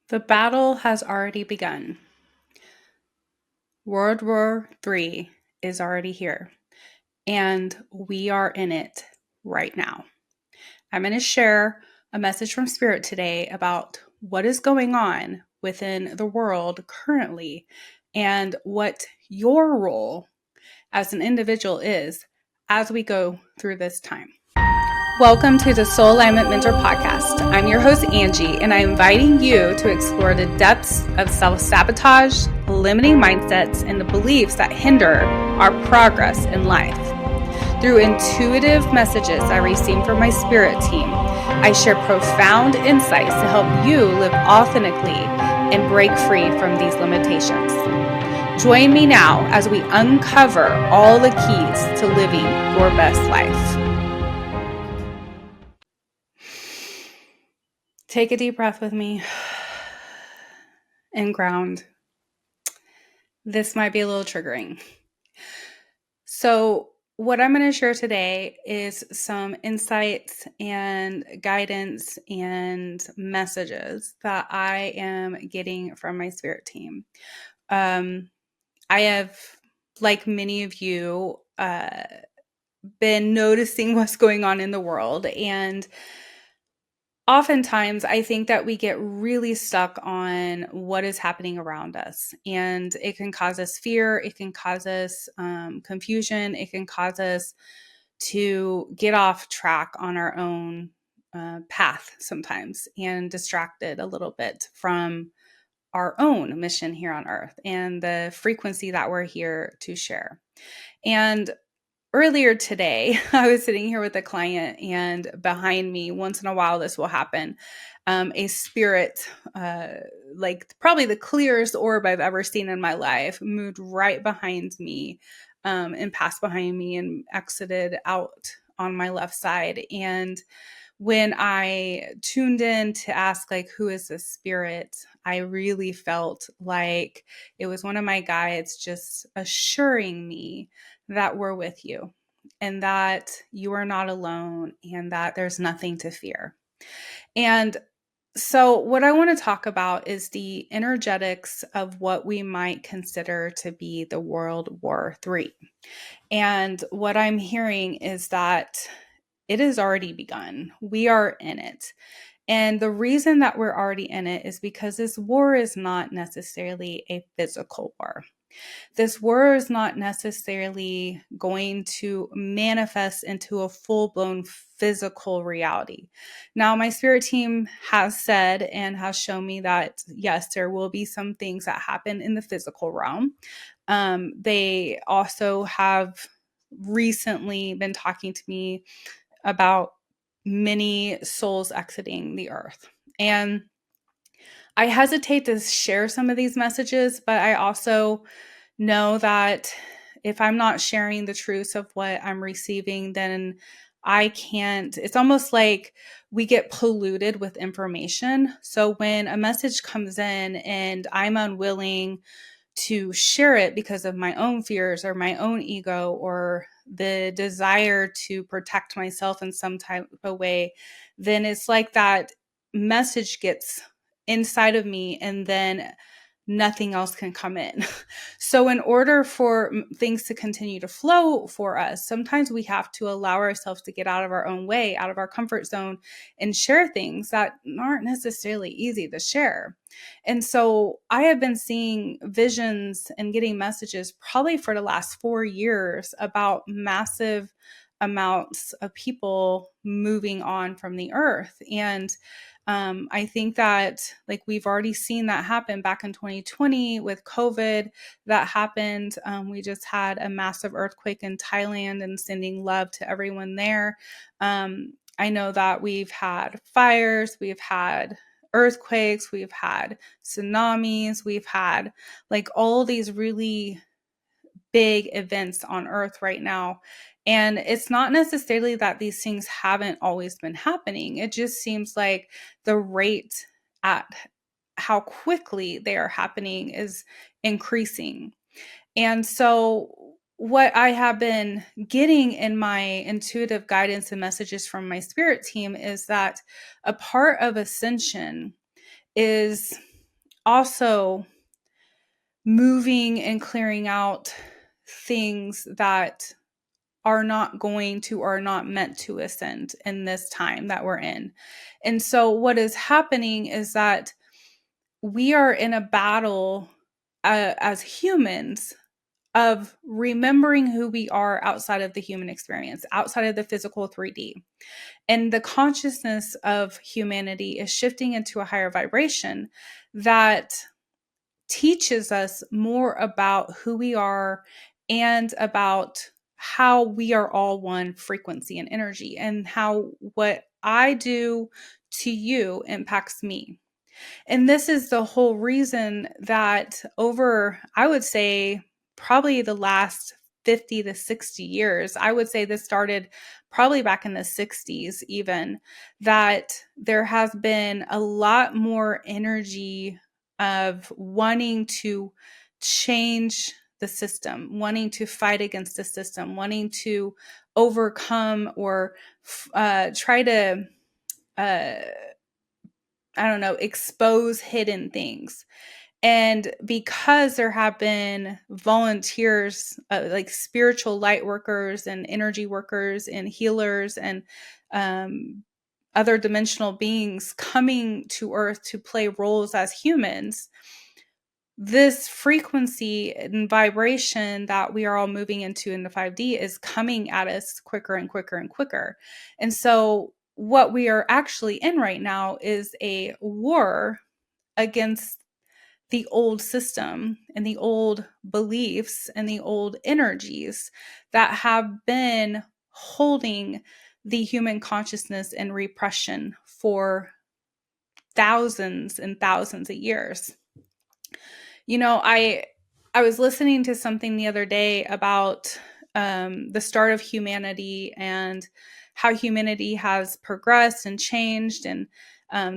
The battle has already begun. World War III is already here, and we are in it right now. I'm going to share a message from Spirit today about what is going on within the world currently and what your role as an individual is as we go through this time. Welcome to the Soul Alignment Mentor Podcast. I'm your host, Angie, and I'm inviting you to explore the depths of self-sabotage, limiting mindsets, and the beliefs that hinder our progress in life. Through intuitive messages I receive from my spirit team, I share profound insights to help you live authentically and break free from these limitations. Join me now as we uncover all the keys to living your best life. Take a deep breath with me and ground. This might be a little triggering. So, what I'm going to share today is some insights and guidance and messages that I am getting from my spirit team. I have, like many of you, been noticing what's going on in the world, and oftentimes, I think that we get really stuck on what is happening around us, and it can cause us fear. It can cause us confusion. It can cause us to get off track on our own path sometimes and distracted a little bit from our own mission here on earth and the frequency that we're here to share. And earlier today, I was sitting here with a client, and behind me, once in a while, this will happen. A spirit, like probably the clearest orb I've ever seen in my life, moved right behind me and passed behind me and exited out on my left side. And when I tuned in to ask, like, who is this spirit, I really felt like it was one of my guides just assuring me that we're with you and that you are not alone and that there's nothing to fear. And so what I want to talk about is the energetics of what we might consider to be the World War III. And what I'm hearing is that it has already begun. We are in it. And the reason that we're already in it is because this war is not necessarily a physical war. This war is not necessarily going to manifest into a full-blown physical reality. Now, my spirit team has said and has shown me that, yes, there will be some things that happen in the physical realm. They also have recently been talking to me about many souls exiting the earth. And I hesitate to share some of these messages, but I also know that if I'm not sharing the truth of what I'm receiving, then I can't. It's almost like we get polluted with information. So when a message comes in and I'm unwilling to share it because of my own fears or my own ego or the desire to protect myself in some type of way, then it's like that message gets inside of me and then nothing else can come in. So in order for things to continue to flow for us, sometimes we have to allow ourselves to get out of our own way, out of our comfort zone, and share things that aren't necessarily easy to share. And so I have been seeing visions and getting messages probably for the last 4 years about massive amounts of people moving on from the earth. And I think that, like, we've already seen that happen back in 2020 with COVID. That happened. We just had a massive earthquake in Thailand, and sending love to everyone there. I know that we've had fires, we've had earthquakes, we've had tsunamis, we've had like all these really big events on earth right now. And it's not necessarily that these things haven't always been happening. It just seems like the rate at how quickly they are happening is increasing. And so what I have been getting in my intuitive guidance and messages from my spirit team is that a part of ascension is also moving and clearing out things that are not going to or are not meant to ascend in this time that we're in. And so what is happening is that we are in a battle as humans of remembering who we are outside of the human experience, outside of the physical 3D. And the consciousness of humanity is shifting into a higher vibration that teaches us more about who we are and about how we are all one frequency and energy, and how what I do to you impacts me. And this is the whole reason that over, I would say, probably the last 50 to 60 years, I would say this started probably back in the 60s, even, that there has been a lot more energy of wanting to change the system, wanting to fight against the system, wanting to overcome or try to uh, I don't know, expose hidden things. And because there have been volunteers, like spiritual light workers and energy workers and healers and um, other dimensional beings coming to Earth to play roles as humans, this frequency and vibration that we are all moving into in the 5D is coming at us quicker and quicker and quicker. And so, what we are actually in right now is a war against the old system and the old beliefs and the old energies that have been holding the human consciousness in repression for thousands and thousands of years. You know, I was listening to something the other day about the start of humanity and how humanity has progressed and changed, and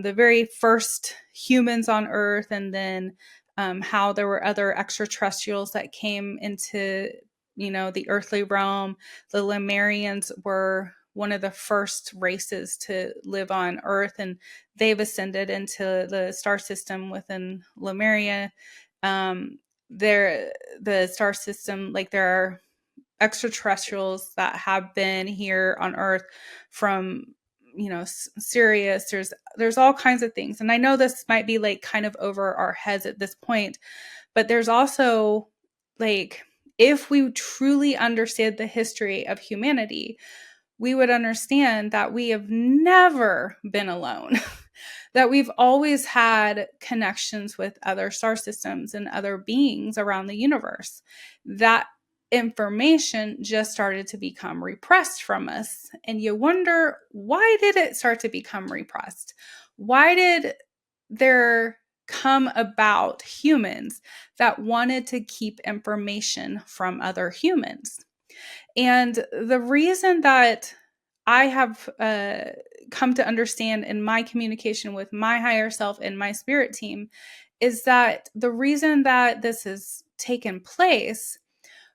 the very first humans on Earth, and then how there were other extraterrestrials that came into, you know, the earthly realm. The Lemurians were one of the first races to live on Earth, and they've ascended into the star system within Lemuria. um there the star system, like, there are extraterrestrials that have been here on Earth from, you know, Sirius. There's all kinds of things, and I know this might be like kind of over our heads at this point, but there's also, like, if we truly understood the history of humanity, we would understand that we have never been alone, that we've always had connections with other star systems and other beings around the universe. That information just started to become repressed from us. And you wonder, why did it start to become repressed? Why did there come about humans that wanted to keep information from other humans? And the reason that I have come to understand in my communication with my higher self and my spirit team is that the reason that this has taken place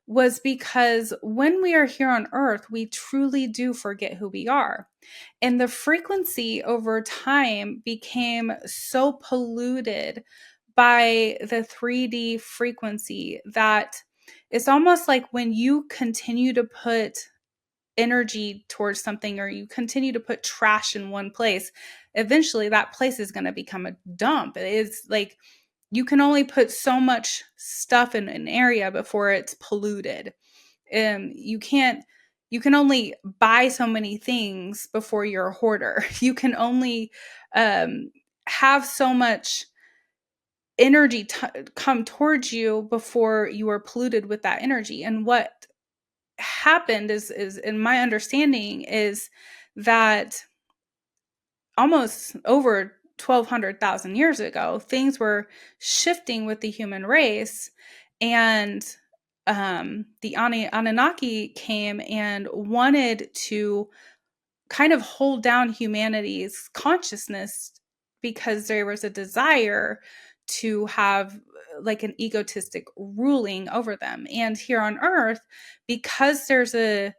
was because when we are here on Earth, we truly do forget who we are. And the frequency over time became so polluted by the 3D frequency that it's almost like when you continue to put energy towards something, or you continue to put trash in one place, eventually that place is going to become a dump. It's like you can only put so much stuff in an area before it's polluted. You can't, you can only buy so many things before you're a hoarder. You can only have so much energy come towards you before you are polluted with that energy. And what happened is in my understanding is that almost over 1200,000 years ago, things were shifting with the human race, and the Anunnaki came and wanted to kind of hold down humanity's consciousness because there was a desire to have like an egotistic ruling over them. And here on Earth, because there's a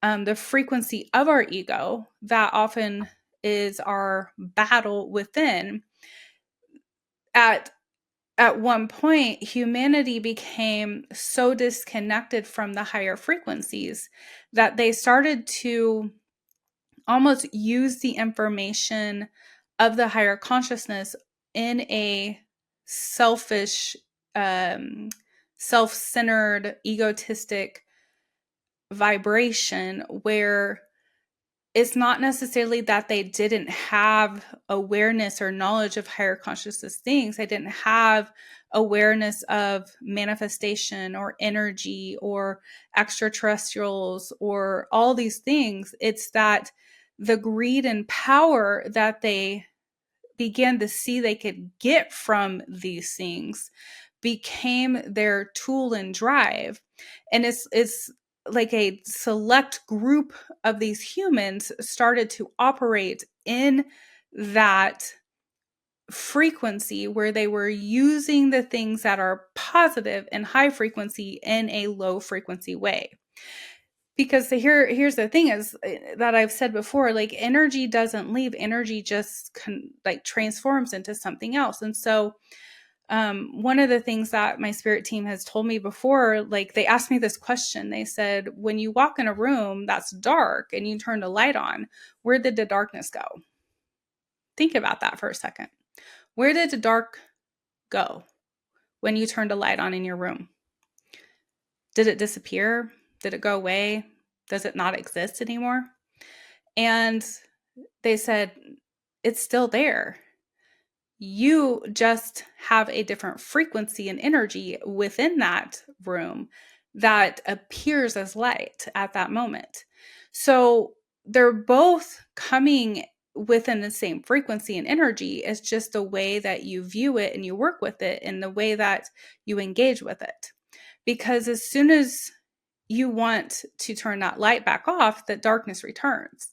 the frequency of our ego that often is our battle within, at at one point, humanity became so disconnected from the higher frequencies that they started to almost use the information of the higher consciousness in a selfish, um, self-centered, egotistic vibration, where it's not necessarily that they didn't have awareness or knowledge of higher consciousness things. They didn't have awareness of manifestation or energy or extraterrestrials or all these things. It's that the greed and power that they began to see they could get from these things became their tool and drive. And it's like a select group of these humans started to operate in that frequency where they were using the things that are positive and high frequency in a low frequency way. Because here's the thing is that I've said before, like energy doesn't leave, energy just like transforms into something else. And so one of the things that my spirit team has told me before, like they asked me this question. They said, when you walk in a room that's dark and you turn the light on, where did the darkness go? Think about that for a second. Where did the dark go when you turned a light on in your room? Did it disappear? Did it go away? Does it not exist anymore? And they said, it's still there. You just have a different frequency and energy within that room that appears as light at that moment. So they're both coming within the same frequency and energy. It's just the way that you view it and you work with it and the way that you engage with it. Because as soon as you want to turn that light back off, the darkness returns.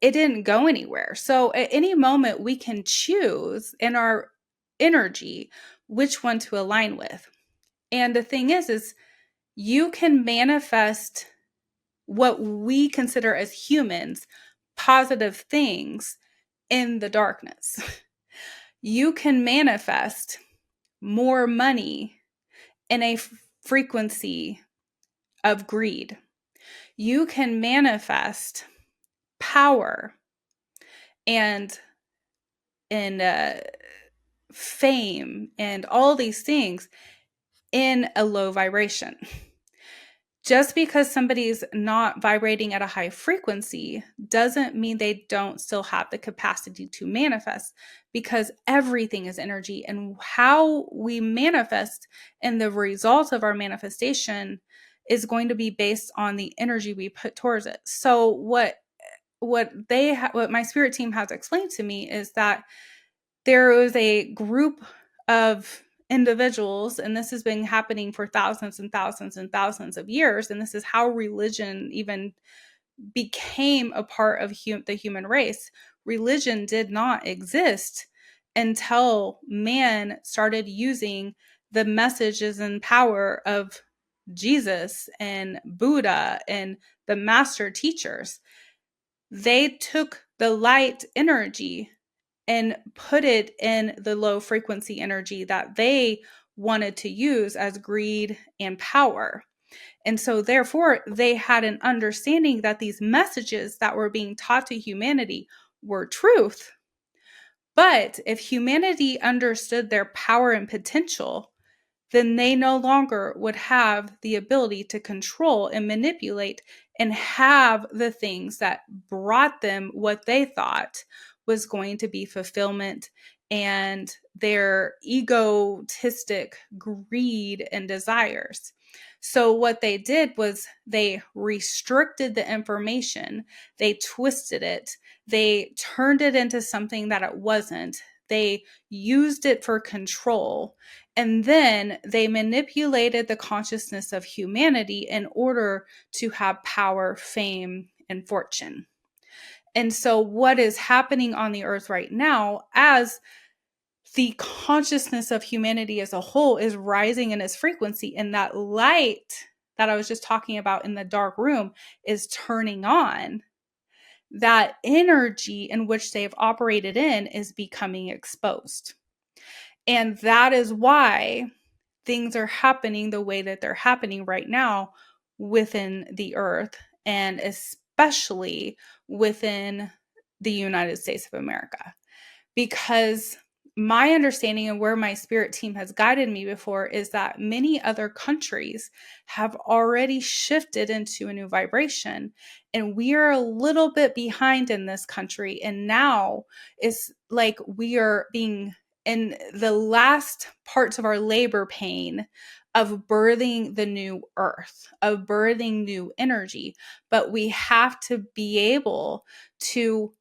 It didn't go anywhere. So at any moment, we can choose in our energy which one to align with. And the thing is you can manifest what we consider as humans positive things in the darkness. You can manifest more money in a frequency of greed. You can manifest power and fame and all these things in a low vibration. Just because somebody's not vibrating at a high frequency doesn't mean they don't still have the capacity to manifest, because everything is energy, and how we manifest and the result of our manifestation is going to be based on the energy we put towards it. So what my spirit team has explained to me is that there was a group of individuals, and this has been happening for thousands and thousands and thousands of years, and this is how religion even became a part of the human race. Religion did not exist until man started using the messages and power of Jesus and Buddha and the master teachers. They took the light energy and put it in the low frequency energy that they wanted to use as greed and power. And so therefore they had an understanding that these messages that were being taught to humanity were truth. But if humanity understood their power and potential, then they no longer would have the ability to control and manipulate and have the things that brought them what they thought was going to be fulfillment and their egotistic greed and desires. So what they did was they restricted the information, they twisted it, they turned it into something that it wasn't, they used it for control, and then they manipulated the consciousness of humanity in order to have power, fame, and fortune. And so what is happening on the earth right now, as the consciousness of humanity as a whole is rising in its frequency, and that light that I was just talking about in the dark room is turning on, that energy in which they've operated in is becoming exposed. And that is why things are happening the way that they're happening right now within the earth, and especially within the United States of America. Because my understanding and where my spirit team has guided me before is that many other countries have already shifted into a new vibration, and we are a little bit behind in this country. And now it's like we are being in the last parts of our labor pain of birthing the new earth, of birthing new energy. But we have to be able to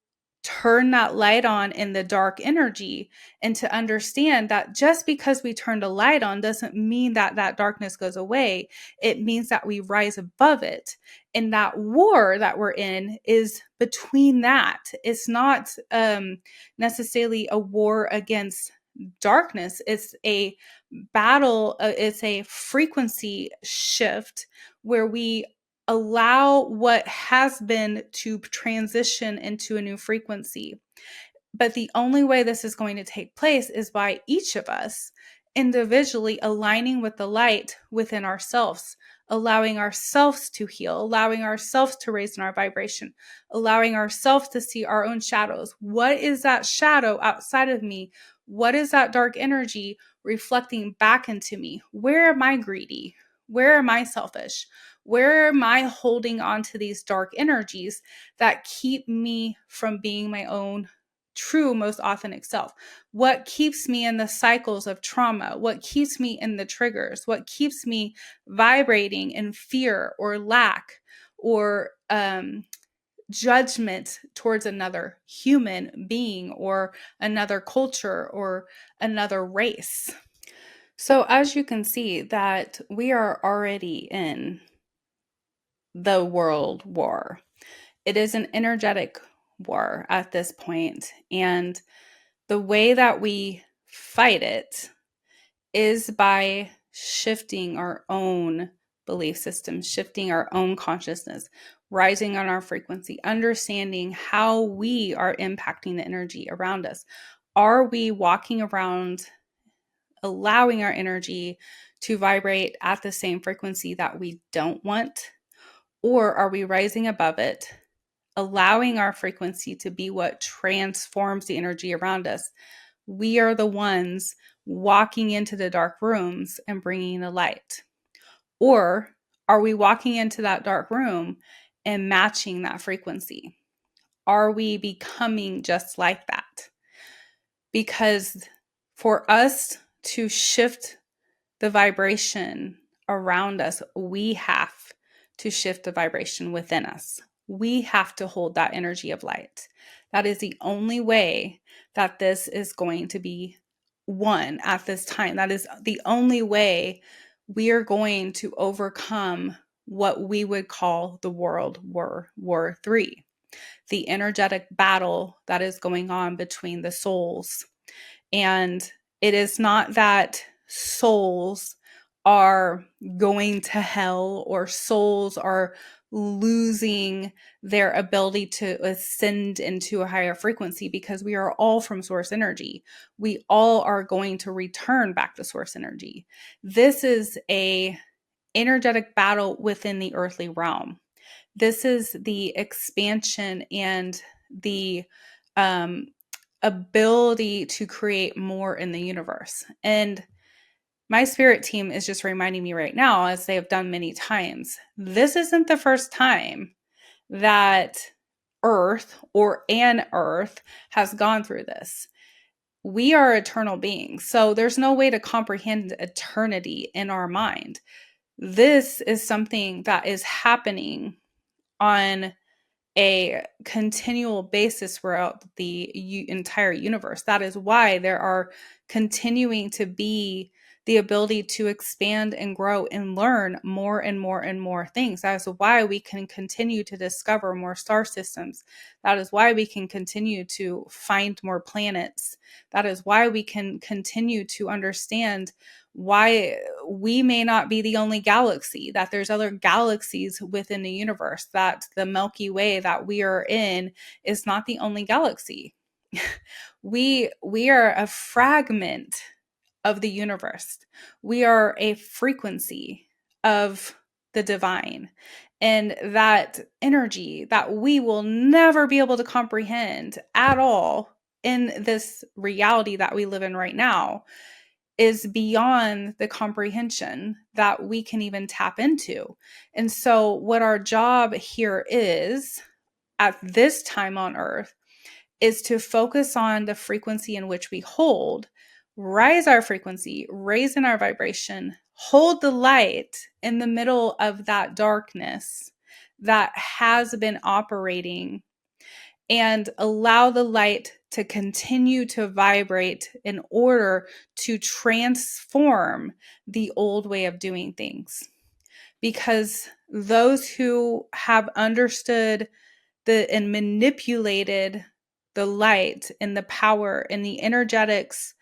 turn that light on in the dark energy, and to understand that just because we turned a light on doesn't mean that that darkness goes away. It means that we rise above it. And that war that we're in is between that. It's not necessarily a war against darkness. It's a battle. It's a frequency shift where we allow what has been to transition into a new frequency. But the only way this is going to take place is by each of us individually aligning with the light within ourselves, allowing ourselves to heal, allowing ourselves to raise in our vibration, allowing ourselves to see our own shadows. What is that shadow outside of me? What is that dark energy reflecting back into me? Where am I greedy? Where am I selfish? Where am I holding on to these dark energies that keep me from being my own true, most authentic self? What keeps me in the cycles of trauma? What keeps me in the triggers? What keeps me vibrating in fear or lack or judgment towards another human being or another culture or another race? So as you can see that we are already in the world war. It is an energetic war at this point, and the way that we fight it is by shifting our own belief system, shifting our own consciousness, rising on our frequency, understanding how we are impacting the energy around us. Are we walking around allowing our energy to vibrate at the same frequency that we don't want? Or are we rising above it, allowing our frequency to be what transforms the energy around us? We are the ones walking into the dark rooms and bringing the light. Or are we walking into that dark room and matching that frequency? Are we becoming just like that? Because for us to shift the vibration around us, we have to shift the vibration within us. We have to hold that energy of light. That is the only way that this is going to be won at this time. That is the only way we are going to overcome what we would call the World War III, the energetic battle that is going on between the souls. And it is not that souls are going to hell or souls are losing their ability to ascend into a higher frequency, because we are all from source energy. We all are going to return back to source energy. This is a energetic battle within the earthly realm. This is the expansion and the ability to create more in the universe. And my spirit team is just reminding me right now, as they have done many times, this isn't the first time that Earth or an Earth has gone through this. We are eternal beings, so there's no way to comprehend eternity in our mind. This is something that is happening on a continual basis throughout the entire universe. That is why there are continuing to be the ability to expand and grow and learn more and more and more things. That is why we can continue to discover more star systems. That is why we can continue to find more planets. That is why we can continue to understand why we may not be the only galaxy, that there's other galaxies within the universe, that the Milky Way that we are in is not the only galaxy. We are a fragment of the universe. We are a frequency of the divine. And that energy that we will never be able to comprehend at all in this reality that we live in right now is beyond the comprehension that we can even tap into. And so, what our job here is at this time on earth is to focus on the frequency in which we hold, rise our frequency, raise in our vibration, hold the light in the middle of that darkness that has been operating, and allow the light to continue to vibrate in order to transform the old way of doing things. Because those who have understood and manipulated the light and the power and the energetics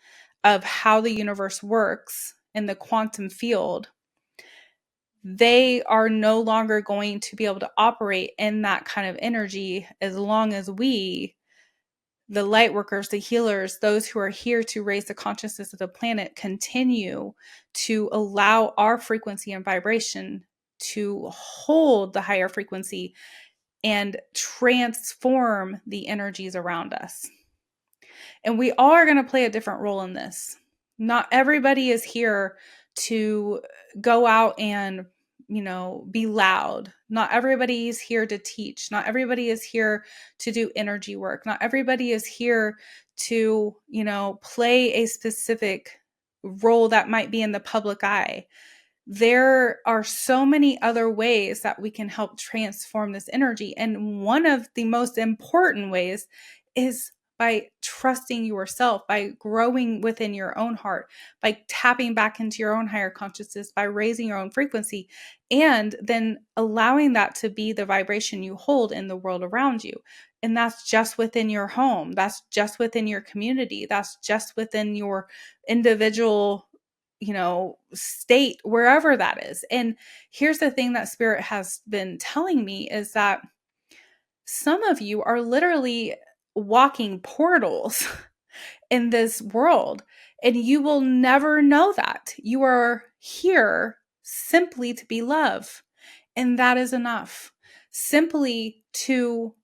of how the universe works in the quantum field, they are no longer going to be able to operate in that kind of energy as long as we, the light workers, the healers, those who are here to raise the consciousness of the planet, continue to allow our frequency and vibration to hold the higher frequency and transform the energies around us. And we all are going to play a different role in this. Not everybody is here to go out and, be loud. Not everybody is here to teach. Not everybody is here to do energy work. Not everybody is here to, play a specific role that might be in the public eye. There are so many other ways that we can help transform this energy. And one of the most important ways is by trusting yourself, by growing within your own heart, by tapping back into your own higher consciousness, by raising your own frequency, and then allowing that to be the vibration you hold in the world around you. And that's just within your home. That's just within your community. That's just within your individual state, wherever that is. And here's the thing that Spirit has been telling me is that some of you are literally walking portals in this world, and you will never know that. You are here simply to be love, and that is enough. Simply to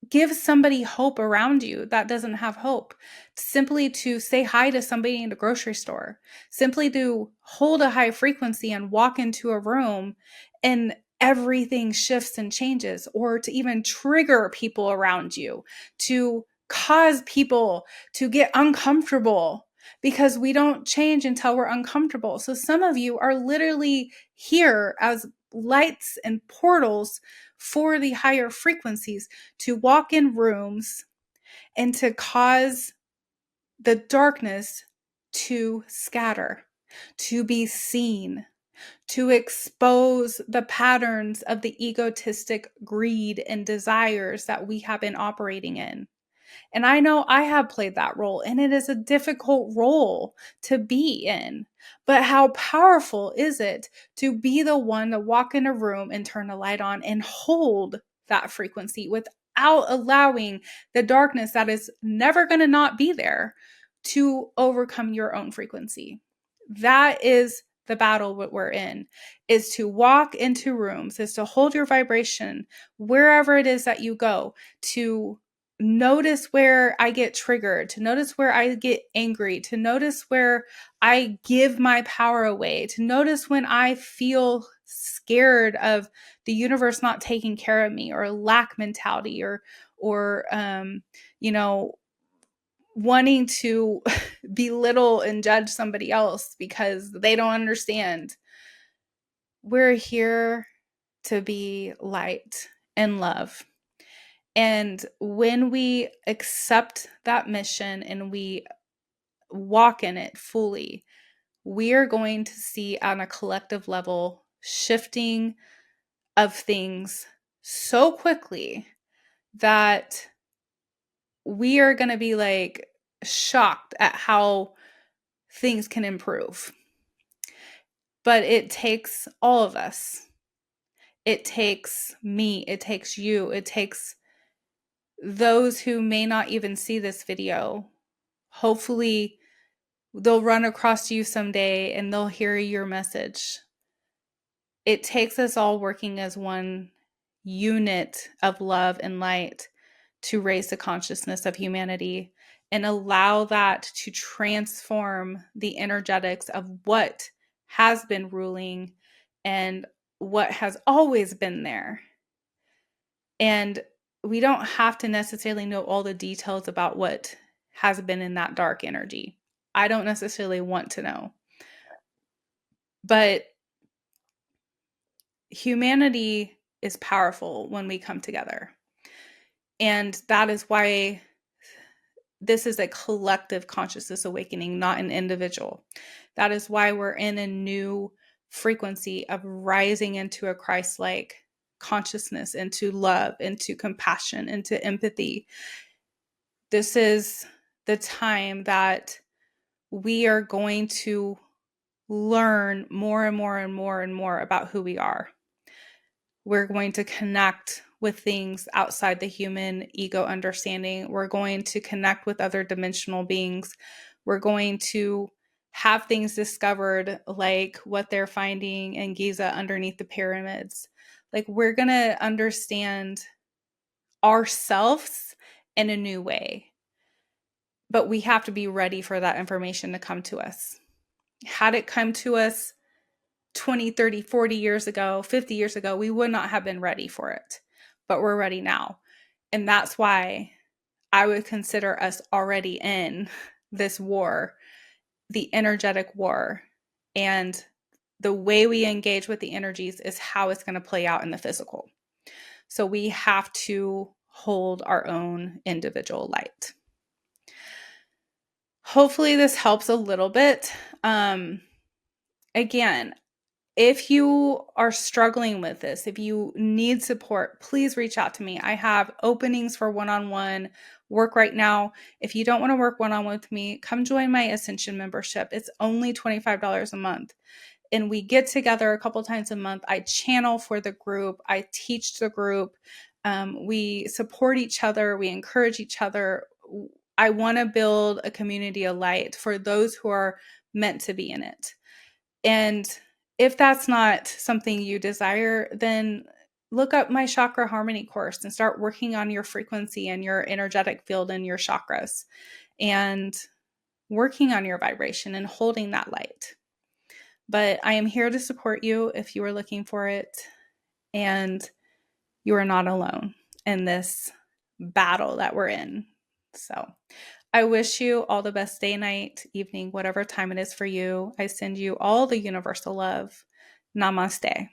give somebody hope around you that doesn't have hope. Simply to say hi to somebody in the grocery store. Simply to hold a high frequency and walk into a room and everything shifts and changes. Or to even trigger people around you. To cause people to get uncomfortable. Because we don't change until we're uncomfortable. So some of you are literally here as lights and portals for the higher frequencies to walk in rooms and to cause the darkness to scatter, to be seen, to expose the patterns of the egotistic greed and desires that we have been operating in. And I know I have played that role, and it is a difficult role to be in. But how powerful is it to be the one to walk in a room and turn the light on and hold that frequency without allowing the darkness that is never going to not be there to overcome your own frequency? That is the battle that we're in, is to walk into rooms, is to hold your vibration wherever it is that you go, to notice where I get triggered, to notice where I get angry, to notice where I give my power away, to notice when I feel scared of the universe not taking care of me, or lack mentality, or wanting to belittle and judge somebody else because they don't understand. We're here to be light and love. And when we accept that mission and we walk in it fully, we are going to see on a collective level shifting of things so quickly that we are going to be like shocked at how things can improve. But it takes all of us. It takes me. It takes you. It takes those who may not even see this video. Hopefully They'll run across you someday and they'll hear your message. It takes us all working as one unit of love and light to raise the consciousness of humanity and allow that to transform the energetics of what has been ruling and what has always been there. And we don't have to necessarily know all the details about what has been in that dark energy. I don't necessarily want to know. But humanity is powerful when we come together. And that is why this is a collective consciousness awakening, not an individual. That is why we're in a new frequency of rising into a Christ-like consciousness, into love, into compassion, into empathy. This is the time that we are going to learn more and more and more and more about who we are. We're going to connect with things outside the human ego understanding. We're going to connect with other dimensional beings. We're going to have things discovered like what they're finding in Giza underneath the pyramids. Like, we're going to understand ourselves in a new way. But we have to be ready for that information to come to us. Had it come to us 20, 30, 40 years ago, 50 years ago, we would not have been ready for it. But we're ready now. And that's why I would consider us already in this war, the energetic war. And the way we engage with the energies is how it's going to play out in the physical. So we have to hold our own individual light. Hopefully this helps a little bit. Again, if you are struggling with this, if you need support, please reach out to me. I have openings for one-on-one work right now. If you don't want to work one-on-one with me, come join my Ascension membership. It's only $25 a month. And we get together a couple times a month. I channel for the group. I teach the group. We support each other. We encourage each other. I want to build a community of light for those who are meant to be in it. And if that's not something you desire, then look up my chakra harmony course and start working on your frequency and your energetic field and your chakras and working on your vibration and holding that light. But I am here to support you if you are looking for it, and you are not alone in this battle that we're in. So I wish you all the best day, night, evening, whatever time it is for you. I send you all the universal love. Namaste.